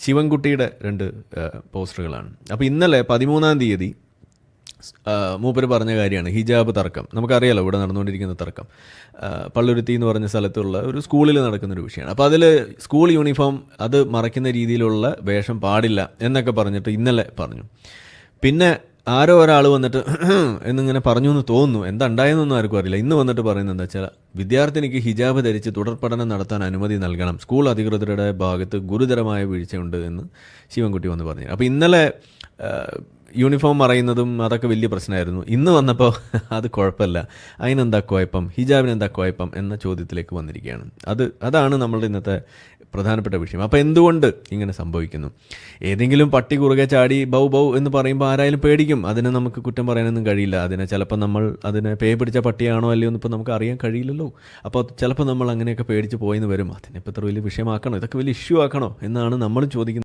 ശിവൻകുട്ടിയുടെ രണ്ട് പോസ്റ്ററുകളാണ്. അപ്പോൾ ഇന്നലെ 13-ാം തീയതി മൂപ്പര് പറഞ്ഞ കാര്യമാണ് ഹിജാബ് തർക്കം. നമുക്കറിയാലോ ഇവിടെ നടന്നുകൊണ്ടിരിക്കുന്ന തർക്കം പള്ളുരുത്തി എന്ന് പറഞ്ഞ സ്ഥലത്തുള്ള ഒരു സ്കൂളിൽ നടക്കുന്നൊരു വിഷയമാണ്. അപ്പോൾ അതിൽ സ്കൂൾ യൂണിഫോം അത് മറയ്ക്കുന്ന രീതിയിലുള്ള വേഷം പാടില്ല എന്നൊക്കെ പറഞ്ഞിട്ട് ഇന്നലെ പറഞ്ഞു. പിന്നെ ആരോ ഒരാൾ വന്നിട്ട് എന്നിങ്ങനെ പറഞ്ഞു എന്ന് തോന്നുന്നു, എന്താ ഉണ്ടായെന്നൊന്നും ആർക്കും അറിയില്ല. ഇന്ന് വന്നിട്ട് പറയുന്നത് എന്താ വെച്ചാൽ വിദ്യാർത്ഥിനിക്ക് ഹിജാബ് ധരിച്ച് തുടർ പഠനം നടത്താൻ അനുമതി നൽകണം, സ്കൂൾ അധികൃതരുടെ ഭാഗത്ത് ഗുരുതരമായ വീഴ്ചയുണ്ട് എന്ന് ശിവൻകുട്ടി വന്ന് പറഞ്ഞു. അപ്പോൾ ഇന്നലെ യൂണിഫോം മറയുന്നതും അതൊക്കെ വലിയ പ്രശ്നമായിരുന്നു. ഇന്ന് വന്നപ്പോൾ അത് കുഴപ്പമില്ല, അതിനെന്താ കുഴപ്പം, ഹിജാബിന് എന്താ കുഴപ്പം എന്ന ചോദ്യത്തിലേക്ക് വന്നിരിക്കുകയാണ്. അതാണ് നമ്മളുടെ ഇന്നത്തെ പ്രധാനപ്പെട്ട വിഷയം. അപ്പോൾ എന്തുകൊണ്ട് ഇങ്ങനെ സംഭവിക്കുന്നു? ഏതെങ്കിലും പട്ടി കുറുകെ ചാടി ബൗ ബൗ എന്ന് പറയുമ്പോൾ ആരായാലും പേടിക്കും. അതിനെ നമുക്ക് കുറ്റം പറയാനൊന്നും കഴിയില്ല. ചിലപ്പോൾ നമ്മൾ അതിനെ പേ പിടിച്ച പട്ടിയാണോ അല്ലയോ എന്ന് ഇപ്പോൾ നമുക്ക് അറിയാൻ കഴിയില്ലല്ലോ. അപ്പോൾ ചിലപ്പോൾ നമ്മൾ അങ്ങനെയൊക്കെ പേടിച്ച് പോയെന്ന് വരും. അതിനിപ്പോൾ ഇത്ര വലിയ വിഷയമാക്കണോ, ഇതൊക്കെ വലിയ ഇഷ്യൂ ആക്കണോ എന്നാണ് നമ്മളും ചോദിക്കുന്നത്.